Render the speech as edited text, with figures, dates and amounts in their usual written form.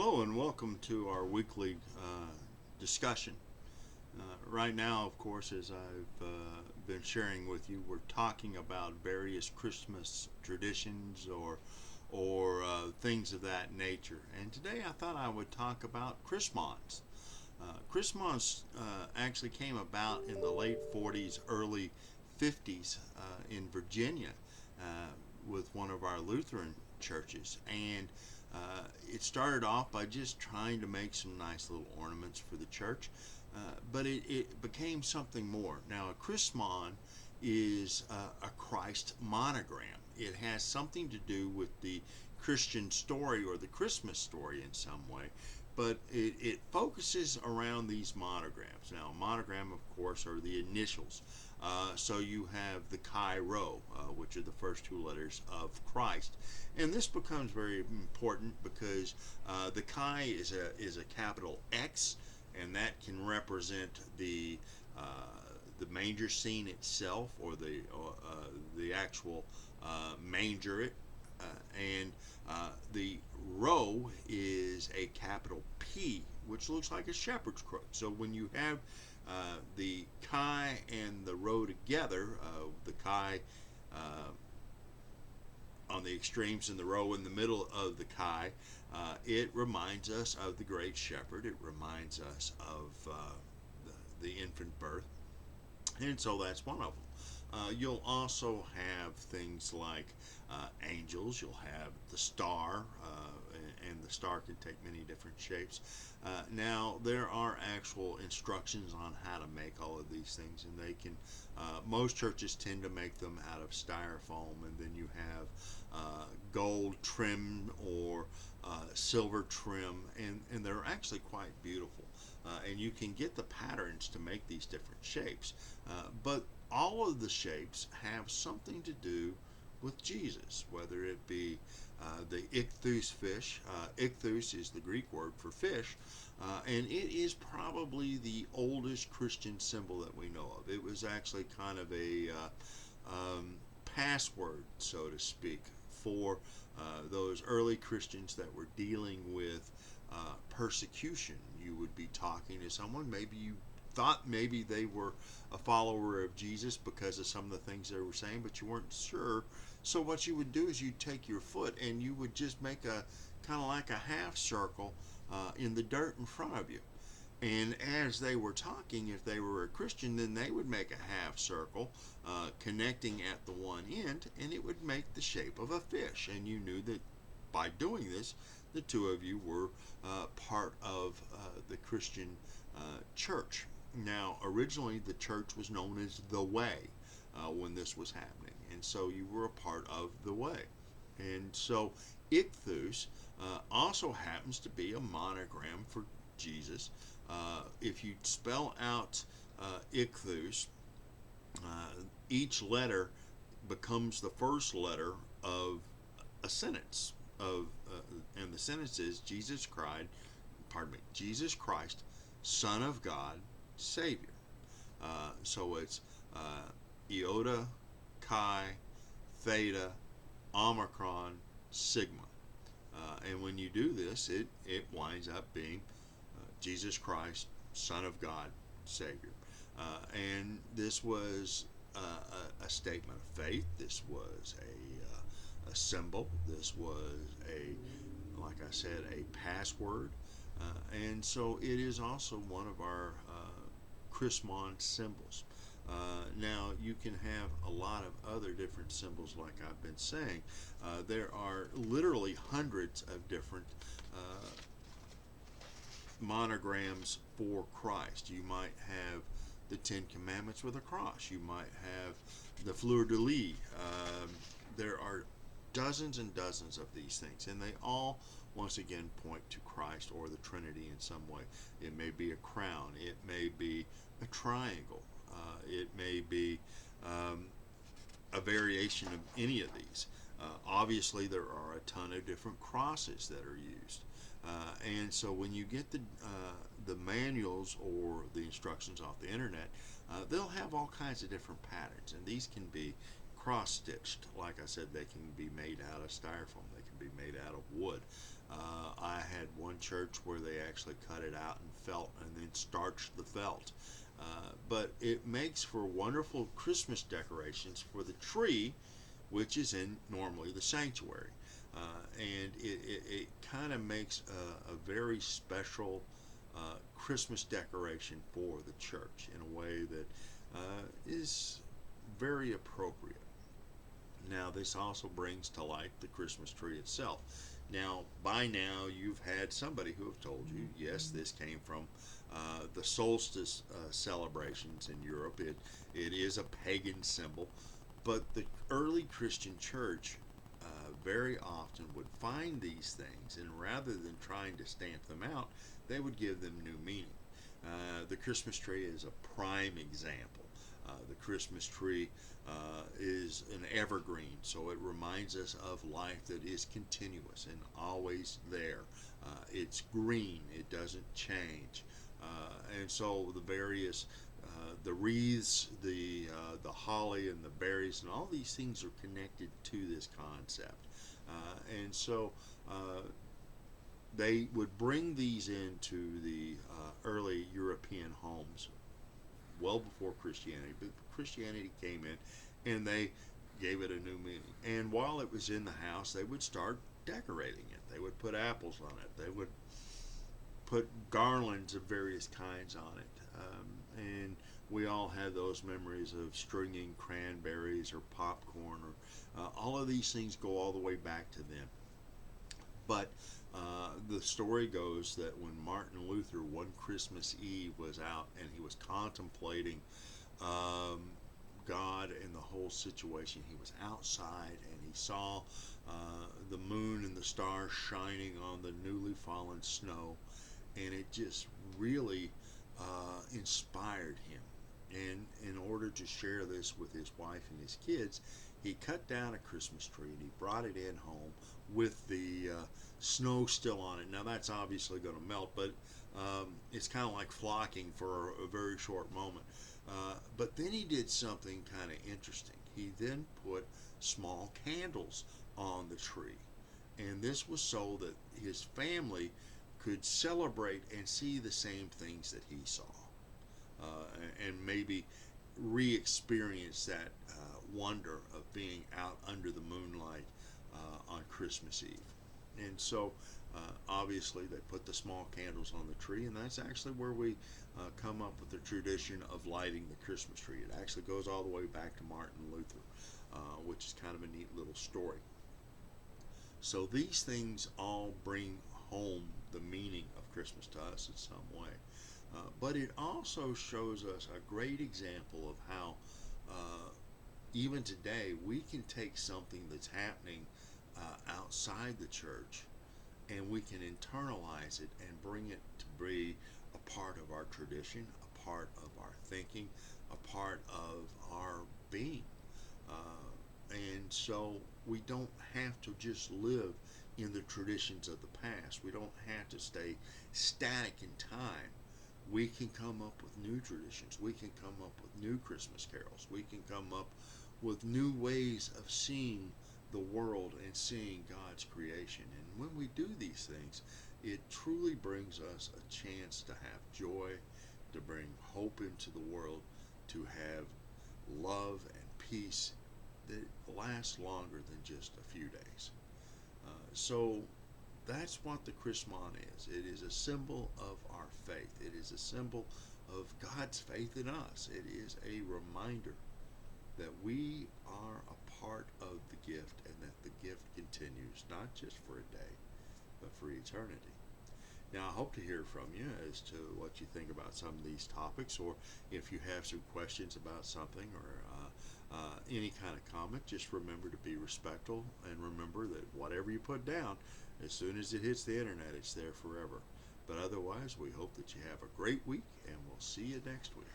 Hello and welcome to our weekly discussion. Right now, of course, as I've been sharing with you, we're talking about various Christmas traditions or things of that nature. And today I thought I would talk about Christmons. Christmas actually came about in the late 40s, early 50s in Virginia with one of our Lutheran churches. And it started off by just trying to make some nice little ornaments for the church, but it became something more. Now, a Christmon is a Christ monogram. It has something to do with the Christian story or the Christmas story in some way, but it focuses around these monograms. Now, a monogram, of course, are the initials. So you have the Chi Rho, which are the first two letters of Christ, and this becomes very important because the Chi is a capital X, and that can represent uh, the manger scene itself, or the actual manger. And the row is a capital P, which looks like a shepherd's crook. So when you have the chi and the rho together, the chi on the extremes and the rho in the middle of the chi, it reminds us of the great shepherd. It reminds us of the infant birth. And so that's one of them. You'll also have things like angels. You'll have the star, and the star can take many different shapes. Now, there are actual instructions on how to make all of these things, and they can. Most churches tend to make them out of styrofoam, and then you have gold trim or silver trim, and they're actually quite beautiful. And you can get the patterns to make these different shapes. But all of the shapes have something to do with Jesus, whether it be the ichthus fish. Ichthus is the Greek word for fish, and it is probably the oldest Christian symbol that we know of. It was actually kind of a password, so to speak, for those early Christians that were dealing with persecution. You would be talking to someone, maybe you thought maybe they were a follower of Jesus because of some of the things they were saying, but you weren't sure. So what you would do is you'd take your foot and you would just make a kind of like a half circle in the dirt in front of you. And as they were talking, if they were a Christian, then they would make a half circle connecting at the one end, and it would make the shape of a fish. And you knew that by doing this, the two of you were part of the Christian church. Now, originally, the church was known as the Way when this was happening, and so you were a part of the Way. And so, ichthus also happens to be a monogram for Jesus. If you spell out ichthus, each letter becomes the first letter of a sentence and the sentence is Jesus Christ, Son of God, Savior. So it's iota, chi, theta, omicron, sigma. And when you do this, it winds up being Jesus Christ, Son of God, Savior. And this was a statement of faith. This was a symbol. This was like I said, a password. And so it is also one of our Chrismon symbols. Now, you can have a lot of other different symbols, like I've been saying. There are literally hundreds of different monograms for Christ. You might have the Ten Commandments with a cross. You might have the fleur de lis. There are dozens and dozens of these things, and they all, once again, point to Christ or the Trinity in some way. It may be a crown. It may be a triangle. It may be a variation of any of these. Obviously, there are a ton of different crosses that are used. And so when you get the manuals or the instructions off the internet, they'll have all kinds of different patterns, and these can be cross-stitched. Like I said, they can be made out of styrofoam. They can be made out of wood. I had one one church where they actually cut it out in felt and then starched the felt. But it makes for wonderful Christmas decorations for the tree, which is in normally the sanctuary. And it kind of makes a very special Christmas decoration for the church in a way that is very appropriate. Now, this also brings to light the Christmas tree itself. Now, by now, you've had somebody who have told you, yes, this came from the solstice celebrations in Europe. It is a pagan symbol, but the early Christian church very often would find these things, and rather than trying to stamp them out, they would give them new meaning. The Christmas tree is a prime example. The Christmas tree is an evergreen, so it reminds us of life that is continuous and always there. It's green, it doesn't change. And so the various the wreaths, the holly and the berries, and all these things are connected to this concept. And so they would bring these into the early European homes well before Christianity. But Christianity came in and they gave it a new meaning. And while it was in the house, they would start decorating it. They would put apples on it. They would put garlands of various kinds on it. And we all have those memories of stringing cranberries or popcorn, or all of these things go all the way back to them. But the story goes that when Martin Luther one Christmas Eve was out and he was contemplating God and the whole situation, he was outside and he saw the moon and the stars shining on the newly fallen snow, and it just really inspired him. And in order to share this with his wife and his kids, he cut down a Christmas tree and he brought it in home with the snow still on it. Now that's obviously going to melt, but it's kind of like flocking for a very short moment. But then he did something kind of interesting. He then put small candles on the tree, and this was so that his family could celebrate and see the same things that he saw, and maybe re-experience that wonder of being out under the moonlight on Christmas Eve. And so obviously they put the small candles on the tree, and that's actually where we come up with the tradition of lighting the Christmas tree. It actually goes all the way back to Martin Luther, which is kind of a neat little story. So these things all bring home the meaning of Christmas to us in some way. But it also shows us a great example of how even today we can take something that's happening outside the church and we can internalize it and bring it to be a part of our tradition, a part of our thinking, a part of our being. And so we don't have to just live in the traditions of the past. We don't have to stay static in time. We can come up with new traditions. We can come up with new Christmas carols. We can come up with new ways of seeing the world and seeing God's creation. And when we do these things, it truly brings us a chance to have joy, to bring hope into the world, to have love and peace that lasts longer than just a few days. So that's what the Christmon is. It is a symbol of our faith. It is a symbol of God's faith in us. It is a reminder that we are a part of the gift and that the gift continues, not just for a day, but for eternity. Now, I hope to hear from you as to what you think about some of these topics, or if you have some questions about something, or any kind of comment. Just remember to be respectful, and remember that whatever you put down, as soon as it hits the internet, it's there forever. But otherwise, we hope that you have a great week, and we'll see you next week.